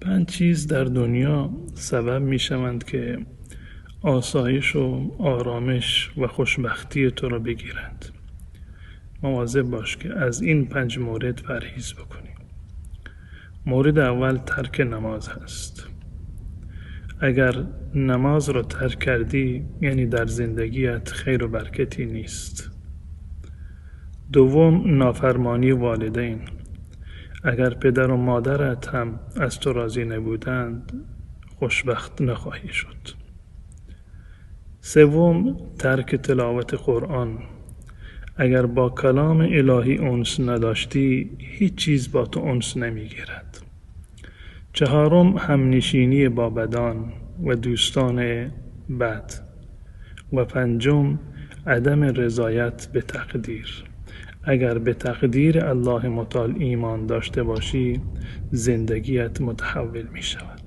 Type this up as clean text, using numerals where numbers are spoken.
5 چیز در دنیا سبب می شوند که آسایش و آرامش و خوشبختی تو را بگیرند. مواظب باش که از این 5 مورد پرهیز بکنی. مورد اول ترک نماز هست. اگر نماز را ترک کردی یعنی در زندگیت خیر و برکتی نیست. دوم، نافرمانی والدین. اگر پدر و مادرت هم از تو راضی نبودند خوشبخت نخواهی شد. سوم، ترک تلاوت قرآن. اگر با کلام الهی انس نداشتی هیچ چیز با تو انس نمیگیرد. چهارم، همنشینی با بدان و دوستان بد. و پنجم، عدم رضایت به تقدیر. اگر به تقدیر الله متعال ایمان داشته باشی زندگیت متحول می شود.